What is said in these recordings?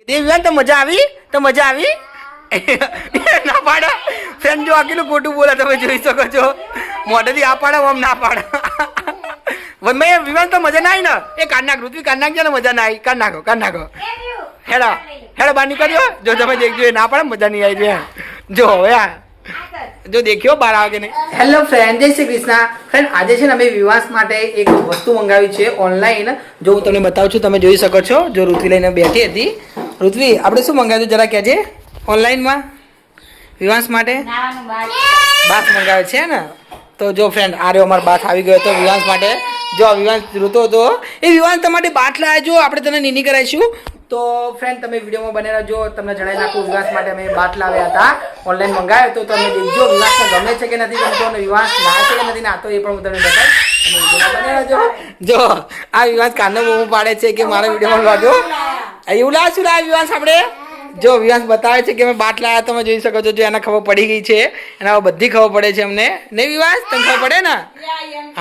વિવાન તો મજા આવી ના પાડે ફ્રેન્ડ જો આખીનું ખોટું બોલે તમે જોઈ શકો છો મોઢેથી આ પાડે આમ ના પાડે મેં વિવાન તો મજા ના આવી ને એ કાઢ નાખ ઋત્વી કાઢ નાખજો ને મજા ના આવી કાઢ નાખો હેડો બહાર નીકળ્યો જો તમે દેખજો ના પાડે મજા નહીં આવી જો હવે જો દેખ્યો બહાર આવે કે નહીં. હેલો ફ્રેન્ડ, જય શ્રી કૃષ્ણ. ફ્રેન્ડ આજે છે ને અમે વિવાસ માટે એક વસ્તુ મંગાવી છે ઓનલાઈન. જો હું તમને બતાવું છું, તમે જોઈ શકો છો. જો ઋત્વી લઈને બેઠી હતી. ઋત્વી આપણે શું મંગાવ્યું જરા કહેજે ઓનલાઈનમાં વિવાસ માટે? બાથ મંગાવે છે ને. તો જો ફ્રેન્ડ આ રહ્યો અમારો બાથ આવી ગયો હતો વિવાસ માટે. જો વિવાસ ઋતો હતો એ વિવાસ તમારે બાથ લાવ્યા. જો આપણે તને નીની કરાવીશું. તો ફ્રેન્ડ તમે વિડીયોમાં બનેલા જો તમને જણાવી નાખું વિવાસ માટે અમે બાથ લાવ્યા હતા ઓનલાઈન મંગાવ્યો તો તમે દેખજો વિવાસને ગમે છે કે નથી ગમતો અને વિવાસ ના છે કે નથી નાતો એ પણ હું તમને બતાવીશ. તમે વિડીયોમાં બનેલા જો આ વિવાસ કાનનો મોં પાડે છે કે મારા વિડીયોમાં લાગ્યો એવું લાવ શું લાવ્યા વિવાસ આપણે. જો વિવાસ બતાવે છે કે અમે બાટ લાવ્યા તમે જોઈ શકો છો. જો એને ખબર પડી ગઈ છે એના બધી ખબર પડે છે અમને નહીં વિવાસ? તને ખબર પડે ને?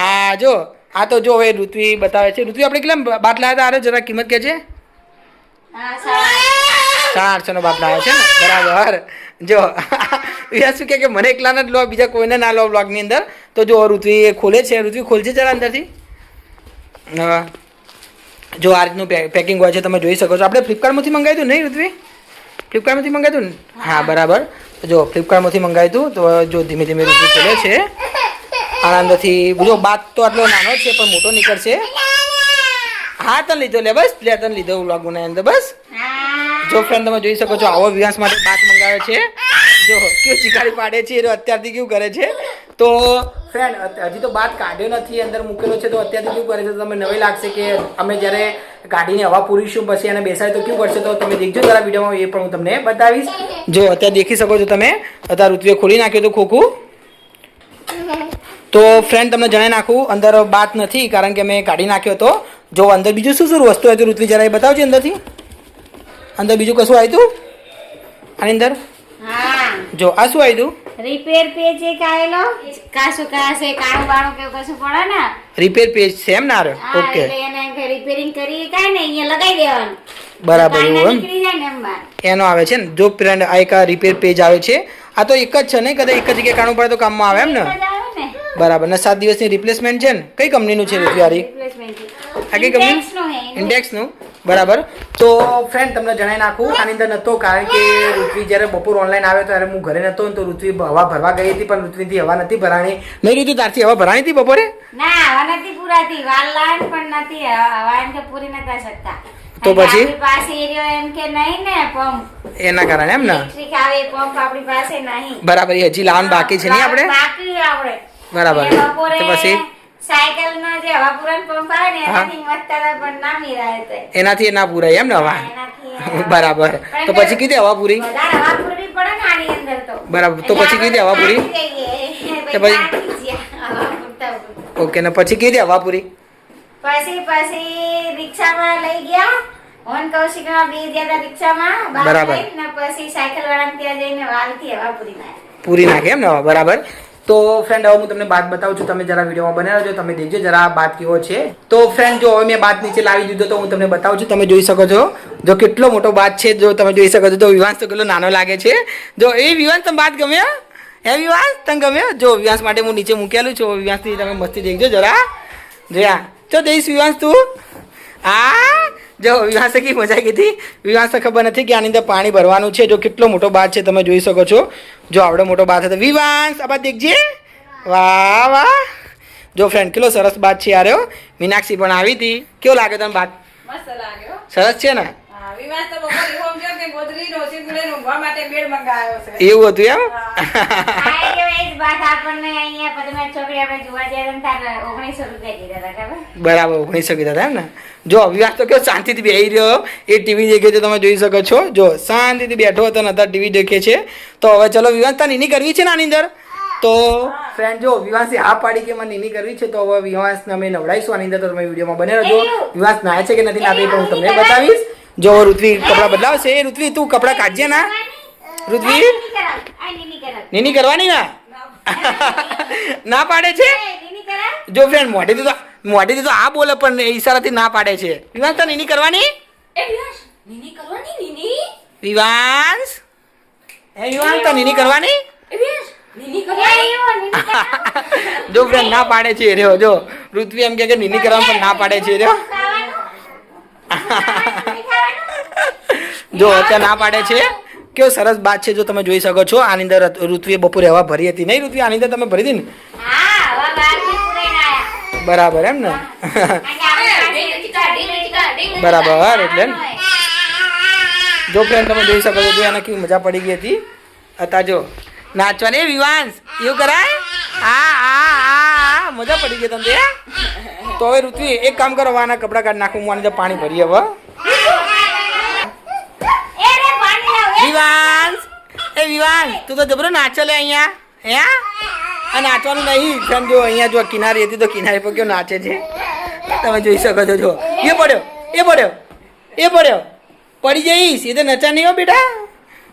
હા જો આ તો જો હવે ઋત્વી બતાવે છે. ઋત્વી આપણે કેટલા બાટ લાવ્યા હતા? જરા કિંમત કે છે? 800 નો બાટ લાવ્યા છે ને બરાબર. જો વિવાસ શું કે મને એકલાને જ લો બીજા કોઈને ના લો બ્લોગની અંદર. તો જો ઋત્વી એ ખોલે છે. ઋત્વી ખોલશે જરા અંદરથી. જો આ રીતનું પેકિંગ હોય છે તમે જોઈ શકો છો. આપણે ફ્લિપકાર્ટમાંથી મંગાવ્યું હતું નહીં ઋત્વી? ફ્લિપકાર્ટમાંથી મંગાવ્યું ને? હા બરાબર. જો ફ્લિપકાર્ટમાંથી મંગાવ્યું હતું. તો જો ધીમે ધીમે ઋત્વી ખોલે છે. આના અંદરથી જો બાત તો આટલો નાનો છે પણ મોટો નીકળશે. હા તને લીધો લે બસ લે તને લીધો વ્લોગના અંદર બસ. જો ફ્રેન્ડ તમે જોઈ શકો છો આવો વિવાસ માટે બાત મંગાવે છે. જો કેવું ચીકારી પાડે છે એ અત્યારથી કેવું કરે છે. તો ફ્રેન્ડ હજી તો બાત કાઢ્યો નથી અંદર મૂકેલો છે તો અત્યારથી કેવું કરે છે તમે નવી લાગશે કે અમે જ્યારે કાઢીને હવા પૂરીશું પછી એને બેસાય તો કેવું કરશે તો તમે દેખજો જરા વિડીયોમાં એ પણ હું તમને બતાવીશ. જો અત્યારે દેખી શકો છો તમે. અત્યારે ઋત્વીએ ખોલી નાખ્યું હતું ખોખું. તો ફ્રેન્ડ તમને જણાવી નાખું અંદર બાત નથી કારણ કે મેં કાઢી નાખ્યો હતો. જો અંદર બીજું શું શું વસ્તુ હતી ઋત્વી જરા એ બતાવજો અંદરથી. અંદર બીજું કશું આવ્યું હતું આની અંદર? જો આ શું આવ્યું? રિપેર પેજ એક આવેલો કાશું કાશે કાણું બાણું કેવું કશું પડે ને રિપેર પેજ છે એમ ના? ઓકે એટલે એને રિપેરિંગ કરી કાય ને અહીંયા લગાવી દેવાનું બરાબર. એવું નીકળી જાય ને એમ એનો આવે છે ને. જો ફ્રેન્ડ આ એક રિપેર પેજ આવે છે. આ તો એક જ છે ને કદાચ એક જ જગ્યાએ કાણું પડે તો કામમાં આવે એમ ને? બરાબર. ને 7 દિવસની રિપ્લેસમેન્ટ છે ને? કઈ કંપનીનું છે યારી? આ કઈ કંપની? ઇન્ડેક્સનું બરાબર. તો ફ્રેન્ડ તમને જણાવી નાખું આની અંદર નહોતો કારણ કે ઋત્વી જ્યારે બપોર ઓનલાઈન આવ્યો ત્યારે હું ઘરે નહોતો તો ઋત્વી હવા ભરવા ગઈ હતી પણ ઋત્વીથી હવા નથી ભરાણી. નહીં ઋત્વી તારથી હવા ભરાણી હતી બપોરે? ના હવા નથી પૂરાતી વાલ લાઈન પણ નથી હવા એમ કે પૂરી નતા શકતા. તો પછી પાસે એરિયો એમ કે નહીં ને પંપ એના કારણે એમ ને ઇલેક્ટ્રિક આવે પંપ આપણી પાસે નહીં બરાબર. એ હજી લાવવાનું બાકી છે નહીં આપણે? બાકી આપણે બરાબર. તો પછી સાયકલ નો જે હવા પૂરણ પંપ આવે ને એનાથી મસ્ત પણ ના મીરાય એનાથી ના પૂરાય એમ ને હવા? બરાબર. તો પછી કીધી હવા પૂરી? હવા પૂરી પડે ને આની અંદર તો બરાબર. તો પછી કીધી હવા પૂરી? તો પછી ઓકે ને પછી કીધી હવા પૂરી? પછી રિક્ષામાં લઈ ગયા ઓન કૌશિકમાં બે ગયા રિક્ષામાં બરાબર. ને પછી સાયકલ વાળા ત્યાં જઈને વાલથી હવા પૂરી નાખે એમ ને? બરાબર. તો ફ્રેન્ડ હવે હું તમને બાત બતાવું છું. તમે જરા વિડીયોમાં બનેલા જો તમે દેખજો જરા બાત કેવો છે. તો ફ્રેન્ડ જો હવે મેં બાત નીચે લાવી દીધો તો હું તમને બતાવું છું. તમે જોઈ શકો છો જો કેટલો મોટો બાત છે. જો તમે જોઈ શકો છો તો વિવાસ તો કેટલો નાનો લાગે છે. જો એ વિવાસ તમે બાત ગમ્યો? એ વિવાસ તને ગમ્યો? જો વિવાસ માટે હું નીચે મૂકેલું છું. વિવાસથી તમે મસ્તી દેખજો જરા. જોયા તો દઈશ વિવાસ તું? હા જો વિવાસે કી મજા આવી હતી. વિવાસને ખબર નથી કે આની અંદર પાણી ભરવાનું છે. જો કેટલો મોટો બાથ છે તમે જોઈ શકો છો. જો આવડો મોટો બાથ હતો. વિવાસ આ બાત દેખજે. વાહ વાહ. જો ફ્રેન્ડ કેટલો સરસ બાથ છે યાર. મીનાક્ષી પણ આવી હતી. કેવો લાગે તને બાથ? મસ્ત લાગ્યો. સરસ છે ને? વિવાસ તો બપોર એવું સમજો કે ગોદરીનો સિંગલેનો ઊંઘવા માટે બેડ મંગાવ્યો છે. એવું હતું એમ? બરાબર 1900 કીધા હતા એમ ને? જો વિવાસ તો કેવો શાંતિથી બેસી રહ્યો એ ટીવી દેખે છે તમે જોઈ શકો છો. જો શાંતિથી બેઠો હતો ને અત્યારે ટીવી દેખે છે. તો હવે ચલો વિવાસ તાર નીની કરવી છે ને આની અંદર? તો ફ્રેન્ડ જો વિવાસે હા પાડી કે મને નીની કરવી છે તો હવે વિવાસને અમે નવડાવીશું આની અંદર. તો તમે વિડીયોમાં બને રહેજો. વિવાસ નાય છે કે નથી નાતી પણ હું તમને બતાવીશ. જો ઋત્વી કપડા બદલાવશે. ઋત્વી તું કપડા કાઢજે ના. ઋત્વી નીની કરવાની ના ના પાડે છે. જો ફ્રેન્ડ મોઢેથી તો આ બોલે પણ ઈશારાથી ના પાડે છે. વિવાસ તાર નીની કરવાની? નીની કરવાની નીની વિવાંશ એ વિવાંશ તો નીની કરવાની નીની કરવાની જો ફ્રેન્ડ ના પાડે છે રહ્યો જો ઋત્વી એમ કે નીની કરવાનું પણ ના પાડે છે રહ્યો જો અત્યારે ના પાડે છે કેવો સરસ બાત છે જો તમે જોઈ શકો છો આની અંદર ઋત્વીએ બપોરે હવા ભરી હતી નહીં ઋત્વી આની અંદર તમે ભરી હતી ને હા હવે બહારથી પુરાઈને આયા. બરાબર એમ ને બરાબર એટલે ને. જો ફ્રેન્ડ તમે જોઈ શકો છો જો એને કેવી મજા પડી ગઈ હતી અત્યારે જો નાચવાની વિવાંશ એવું કરાય હા હા હા મજા પડી ગઈ તમને તો હવે ઋત્વી એક કામ કરો આના કપડા કાઢ નાખું હું આની અંદર પાણી ભરી હવે એ રે પાણી લાવ એ. વિવાંશ એ વિવાંશ તું તો જબરો નાચો લે અહીંયા હે આ નાચવાનું નહીં ફ્રેન્ડ જો અહીંયા જો કિનારી હતી તો કિનારી પર કેવો નાચે છે તમે જોઈ શકો છો જો એ પડ્યો એ પડ્યો એ પડ્યો પડી જઈશ એ તો નચા નહીં હો બેટા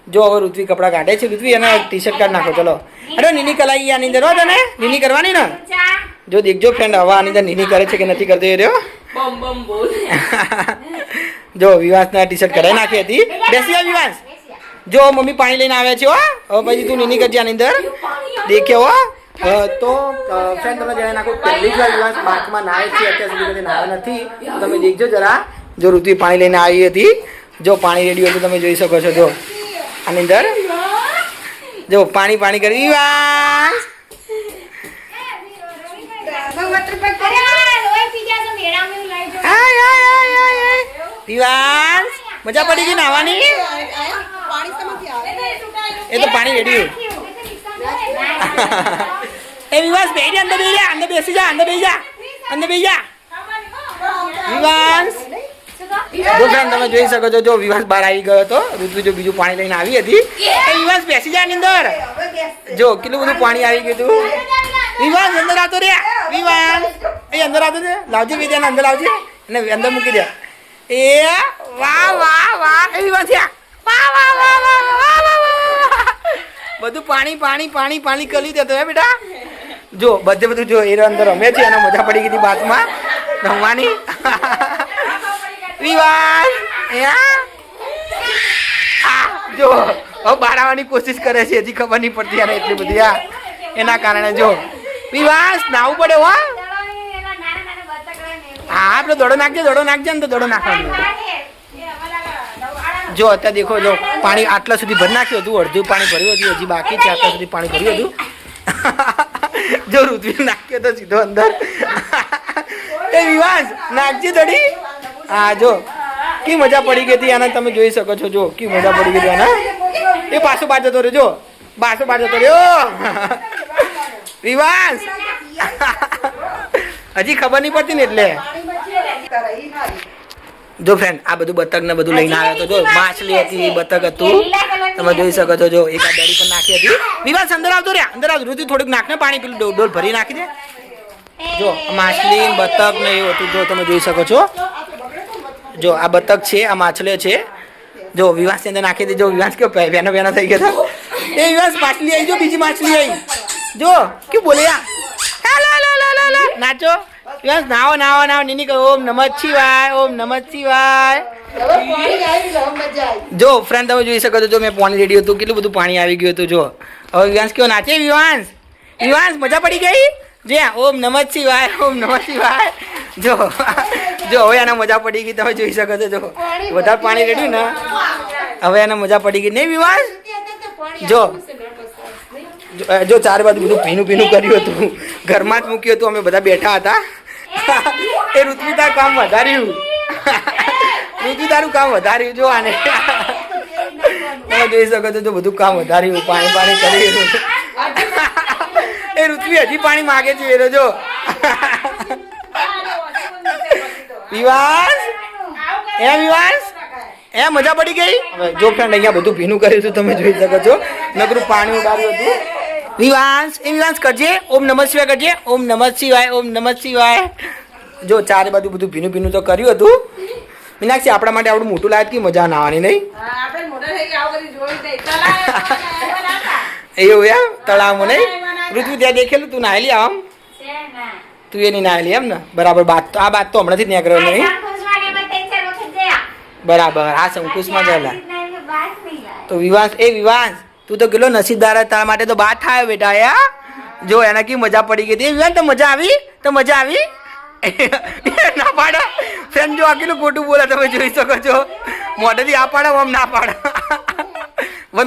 જો હવે ઋત્વી કપડાં કાઢે છે ઋત્વી એને ટી શર્ટ કાઢ નાખો ચલો અરે નીની કલાઈ આની અંદર હો તને નીની કરવાની ને ચા. જો દેખજો ફ્રેન્ડ હવે આની અંદર નીની કરે છે કે નથી કરતો એ રહ્યો બમ બમ બોલ જો વિવાસના ટી શર્ટ કઢાઈ નાખી હતી બેસી જા વિવાસ જો મમ્મી પાણી લઈને આવે છે હો હવે પછી તું નીની કરજે આની અંદર દેખ્યો હો તો ફ્રેન્ડ તમે જણાવી નાખો પહેલી જ વાર વિવાસ બાથમાં નાહે છે અત્યાર સુધી કદી નાહ્યો નથી તો તમે દેખજો જરા જો ઋત્વી પાણી લઈને આવી હતી જો પાણી રેડી હતું તમે જોઈ શકો છો જો આની અંદર જો પાણી પાણી કરી વિવાસ અરે લોહી પી ગયા તો મેળામાં એવું લઈ જાઓ. હાય હાય હાય હાય હાય વિવાસ મજા પડી ગઈ નાહવાની એ તો પાણી રેડી એ વિવાસ બેસી જા અંદર બેસી જા અંદર બેસી જા અંદર બેસી જા અંદર બેસી જા વિવાસ જો ફ્રેન્ડ તમે જોઈ શકો છો જો વિવાસ બહાર આવી ગયો હતો ઋતુ જો બીજું પાણી લઈને આવી હતી એ વિવાસ બેસી જા આની અંદર જો કેટલું બધું પાણી આવી ગયું હતું વિવાસ અંદર આવતો રે વિવાસ એ અંદર આવતો છે લાવજે વિદ્યાને અંદર લાવજે અને અંદર મૂકી દે એ વાહ વાહ વાહ એ વિવાસ વાહ વાહ વાહ વાહ વાહ વાહ વાહ બધું પાણી પાણી પાણી પાણી કરી દેતો હે બેટા જો બધે બધું જો એ અંદર રમે છે અને મજા પડી ગઈ હતી બાથમાં રમવાની વિવાસ જો હવે બહાર આવવાની કોશિશ કરે છે હજી ખબર નહીં પડતી યાર એટલી બધી આ એના કારણે જો વિવાસ નાવું પડે હો ચલો, એલા નાના નાના બતક લઈને એવું. હા આપણે દોડો નાખજે ને તો દોડો નાખવાનું જો અત્યારે દેખો જો પાણી આટલા સુધી ભરી નાખ્યું હતું અડધું પાણી ભર્યું હતું હજી બાકી છે આટલા સુધી પાણી ભર્યું હતું જો ઋત્વી નાખ્યો તો સીધો અંદર એ વિવાસ નાખજે થોડી હા જો કે મજા પડી ગઈ હતી આને તમે જોઈ શકો છો જો કે મજા પડી ગઈ હતી આને એ પાછો બાર જતો રહ્યો જો પાછો બાર જતો રહ્યો વિવાસ હજી ખબર નહીં પડતી ને એટલે જો ફ્રેન્ડ આ બધું બતક ને બધું લઈને આવ્યો તો જો માછલી હતી બતક હતું તમે જોઈ શકો છો જો એક આ ડેડી પણ નાખી હતી વિવાસ અંદર આવતો રે અંદર આવતો ઋતુ થોડુંક નાખ ને પાણી પેલું ડોલ ભરી નાખી દે જો આ માછલી બતક ને એવું હતું જો તમે જોઈ શકો છો જો આ બતક છે આ માછલીઓ છે જો વિવાસ ની અંદર નાખી દે જો વિવાસ કેવો વેનો વેનો થઈ ગયો હતો એ વિવાસ માછલી આવી જો બીજી માછલી આવી જો ક્યું બોલે નાચો વિવાસ નાવો નાવો નાવો નીની કહો ઓમ નમઃ શિવાય ઓમ નમઃ શિવાય જો ફ્રેન્ડ તમે જોઈ શકો છો જો મેં પાણી રેડી હતું કેટલું બધું પાણી આવી ગયું હતું જો હવે વિવાસ કેવો નાચે વિવાસ વિવાસ મજા પડી ગઈ જે ઓમ નમઃ શિવાય ઓમ નમઃ શિવાય જો જો હવે એને મજા પડી ગઈ તમે જોઈ શકો છો જો વધારે પાણી રેડ્યું ને હવે એને મજા પડી ગઈ નહીં વિવાસ જો જો ચાર બાજુ બધું ભીનું ભીનું કર્યું હતું ઘરમાં જ મૂક્યું હતું અમે બધા બેઠા હતા એ ઋત્વી તારું કામ વધાર્યું ઋત્વી તારું કામ વધાર્યું જો આને તમે જોઈ શકો છો જો બધું કામ વધાર્યું પાણી પાણી કર્યું એ ઋત્વી હજી પાણી માગે છે એ જો વિવાસ એ વિવાસ એ મજા પડી ગઈ હવે જો ફ્રેન્ડ અહીંયા બધું ભીનું કર્યું હતું તમે જોઈ શકો છો નકરું પાણી ઉડાડ્યું હતું વિવાસ એ વિવાસ કરજે ઓમ નમઃ શિવાય કરજે ઓમ નમઃ શિવાય ઓમ નમઃ શિવાય જો ચારે બાજુ બધું ભીનું ભીનું તો કર્યું હતું મીનાક્ષી આપણા માટે આવડું મોટું લાયક કે મજા ના આવવાની નહીં આપણે મોટા થઈ ગયા આવું બધું જોઈ દે તલાવ એવું એમ તળાવમાં નહીં ઋતુ ત્યાં દેખેલું તું નાહેલી આમ છે ના. તું એની નાહેલી એમ ને બરાબર બાત આ બાત તો હમણાંથી જ નીકળ્યો નહીં આ ખુશવાડીમાં ત્રણ ચાર વખત ગયા. બરાબર આ શંકુશમાં ગયેલા રીતના એમને બાજ નહીં લાવે. તો વિવાસ તું તો કેટલો નસીબદાર હતો, તારા માટે તો બાદ થાય બેટા યા જો એના કી મજા પડી ગઈ હતી વિવાન તો મજા આવી ના પાડો ફ્રેન્ડ જો આખીનું ખોટું બોલે તમે જોઈ શકો છો મોઢેથી આ પાડો આમ ના પાડો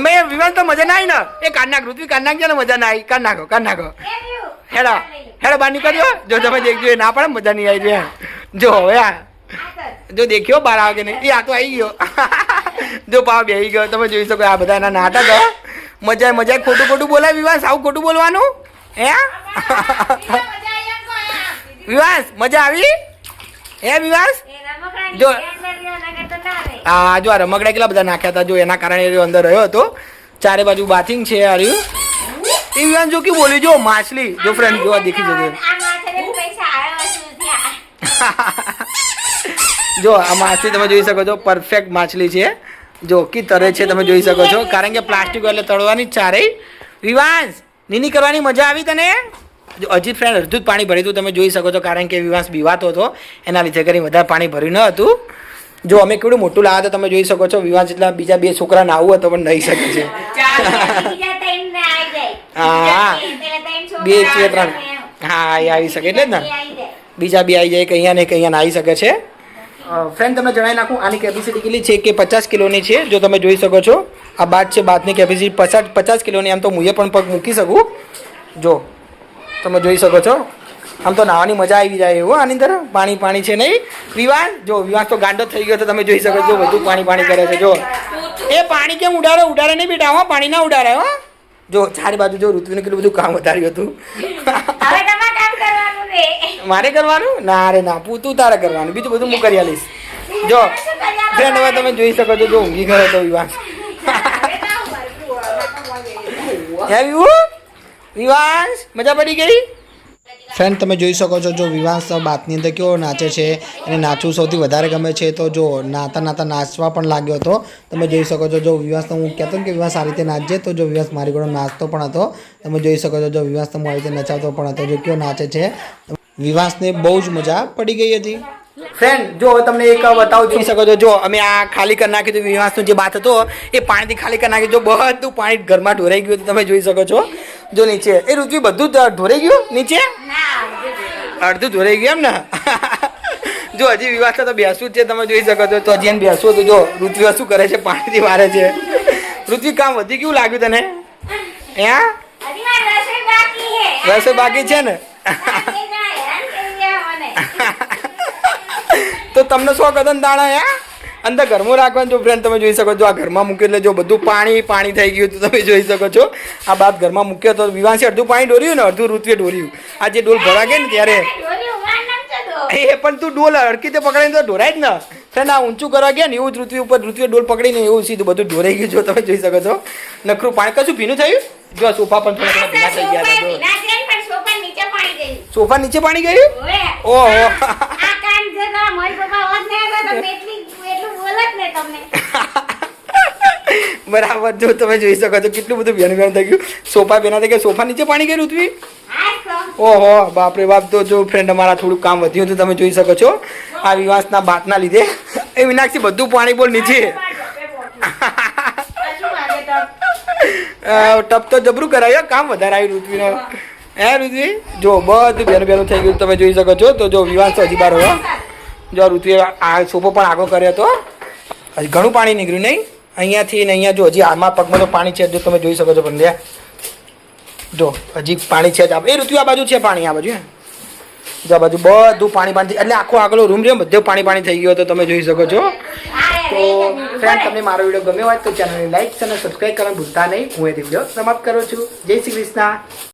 મેં વિવાન તો મજા ના આવી ને એ કાઢ નાખ ઋત્વી કાઢ નાખજો ને મજા ના આવી કાઢ નાખો કેમ એવું? હેડો બહાર નીકળજો જો તમે દેખજો એ ના પડે મજા નહીં આવી જો હવે આ તો જો દેખ્યો બહાર આવે કે નહીં એ આ તો આવી ગયો જો પાવ બેહી ગયો તમે જોઈ શકો આ બધા એના નાટક મજા ખોટું બોલાય વિવાસ આવું ખોટું બોલવાનું હે વિવાસ મજા આવી હે વિવાસ એ રમકડાની જો. ધ્યાન ના લ્યો, નકર તો ના રહે. આ જો આ રમકડા કેટલા બધા નાખ્યા હતા જો એના કારણે એ અંદર રહ્યો હતો ચારે બાજુ બાથિંગ છે હાર્યું એ વિવાસ જો કે બોલ્યું જો માછલી જો ફ્રેન્ડ જો આ દેખી જજો આ માથાને પૈસા આવ્યા વસૂલ થયા. જો આ માછલી તમે જોઈ શકો છો પરફેક્ટ માછલી છે જો કી તરે છે તમે જોઈ શકો છો કારણ કે પ્લાસ્ટિક એટલે તળવાની જ ચારે વિવાસ નીની કરવાની મજા આવી તને જો હજી ફ્રેન્ડ અડધું જ પાણી ભર્યું હતું તમે જોઈ શકો છો કારણ કે વિવાસ બીવાતો હતો એના લીધે કરી વધારે પાણી ભર્યું ન હતું જો અમે કેવડું મોટું લાવ્યા હતા તમે જોઈ શકો છો વિવાસ જેટલા બીજા બે છોકરા નાવું હતો પણ નહીં શકે છે બીજા ત્રણ ને આવી જાય. હા પેલા ત્રણ છોકરા બે આવે ત્રણ એમ. હા એ આવી શકે એટલે જ ને એ આવી જાય. બીજા બી આવી જાય કે અહીંયા ને કે અહીંયા આવી શકે છે ફ્રેન્ડ તમને જણાવી નાખું આની કેપેસિટી કેટલી છે કે 50 કિલોની છે જો તમે જોઈ શકો છો આ બાદ છે બાદની કેપેસિટી 50 કિલોની આમ તો મુએ પણ પગ મૂકી શકું જો તમે જોઈ શકો છો આમ તો નાવાની મજા આવી જાય એવું આની અંદર પાણી છે નહીં વિવાસ તો ગાંડો થઈ ગયો તો તમે જોઈ શકો છો બધું પાણી કરે છે જો એ પાણી કેમ ઉડાડે નહીં બેટા હો પાણી ના ઉડાડે હો જો ચારે બાજુ જો ઋતુનું કેટલું બધું કામ વધાર્યું હતું હવે તમારે કામ કરવાનું રે. મારે કરવાનું ના રે ના તું તારે કરવાનું બીજું બધું હું કરી આલીશ જો ફ્રેન્ડ હવે તમે જોઈ શકો છો જો ઊંઘી ગયો તો વિવાસ વિવાસ મજા પડી ગઈ ફ્રેન્ડ તમે જોઈ શકો છો જો વિવાસ બાતની અંદર કેવો નાચે છે અને નાચવું સૌથી વધારે ગમે છે તો જો નાતા નાચવા પણ લાગ્યો હતો તમે જોઈ શકો છો જો વિવાસનો હું કહેતો ને કે વિવાસ આ રીતે નાચજે તો જો વિવાસ મારી જોડે નાચતો પણ હતો તમે જોઈ શકો છો જો વિવાસનો હું આ રીતે નચાવતો પણ હતો જો કેવો નાચે છે વિવાસને બહુ જ મજા પડી ગઈ હતી ફ્રેન્ડ જો તમને એક બતાવું જોઈ શકો છો જો અમે આ ખાલી કરી નાખ્યું હતું વિવાસનો જે બાત હતો એ પાણીથી ખાલી કરી નાખ્યું જો બધું પાણી ઘરમાં ઢોરાઈ ગયું હતું તમે જોઈ શકો છો જો નીચે એ ઋત્વી બધું ઢોરાઈ ગયું નીચે અડધું ઢોરાઈ ગયું એમ ને જો હજી વિવાસ તો બેસવું જ છે તમે જોઈ શકો છો તો હજી એને બેસવું હતું જો ઋત્વી શું કરે છે પાણીથી મારે છે ઋત્વી કામ વધી કેવું લાગ્યું તને હજી મારે રસોઈ બાકી છે. રસોઈ બાકી છે ને આ બે જણા હેરાન કરી રહ્યા મને. તો તમને શું કદમ દાણા યા અંદર ઘરમાં રાખવાનું જો ફ્રેન્ડ તમે જોઈ શકો છો આ ઘરમાં મૂકી એટલે જો બધું પાણી થઈ ગયું હતું તમે જોઈ શકો છો આ બાદ ઘરમાં મૂક્યો તો વિવાસે અડધું પાણી ઢોર્યું ને અડધું ઋત્વીએ ઢોર્યું આ જે ડોલ ભરા ગઈ ને ત્યારે ઢોલી ઉગાડ નાખજો તો. એ પણ તું ડોલ હરકી તે પકડીને તો ઢોરાય જ ને ફ્રેન્ડ આ ઊંચું કરવા ગયા ને એવું જ ઋત્વી ઉપર ઋત્વીએ ડોલ પકડીને એવું સીધું બધું ઢોરાઈ ગયું જો તમે જોઈ શકો છો નખરું પાણી કશું ભીનું થયું જો સોફા પણ થોડા ભીના થઈ ગયા હતા જો. ભીના થયા ને પણ સોફા નીચે પાણી ગયું. સોફા નીચે પાણી ગયું ઓવે. ઓહો આ કાન જો તમારા મોઈ પપ્પા હોત ને તો તમે એટલું બોલત ને તમને. બરાબર જો તમે જોઈ શકો છો કેટલું બધું બેન થઈ ગયું સોફા બેના થઈ ગયા સોફા નીચે પાણી ગયું ઋત્વી આ તો ઓહો બાપરે બાપ તો જો ફ્રેન્ડ અમારા થોડું કામ વધ્યું હતું તમે જોઈ શકો છો આ વિવાસના બાતના લીધે એ વિનાક્ષી બધું પાણી બોલ નીચે ટપ તો જબરું કરાયો કામ વધારે આવ્યું ઋત્વીનો હે ઋત્વી જો બધું બેનું થઈ ગયું તમે જોઈ શકો છો તો જો વિવાસ તો હજી બાર હોય જો ઋત્વીએ આ સોફો પણ આગો કર્યો હતો હજી ઘણું પાણી નીકળ્યું નહીં અહીંયાથી ને અહીંયા જો હજી આમાં પગમાં તો પાણી છે જો તમે જોઈ શકો છો બંધ્યા જો હજી પાણી છે જ એ ઋતુ આ બાજુ છે પાણી આ બાજુ હે જો આ બાજુ બધું પાણી એટલે આખો આગલો રૂમ રહ્યો બધો પાણી થઈ ગયો તો તમે જોઈ શકો છો તો ફ્રેન્ડ તમને મારો વિડીયો ગમ્યો હોય તો ચેનલને લાઈક અને સબસ્ક્રાઈબ કરવાનું ભૂલતા નહીં હું એ વિડીયો સમાપ્ત કરું છું જય શ્રી કૃષ્ણ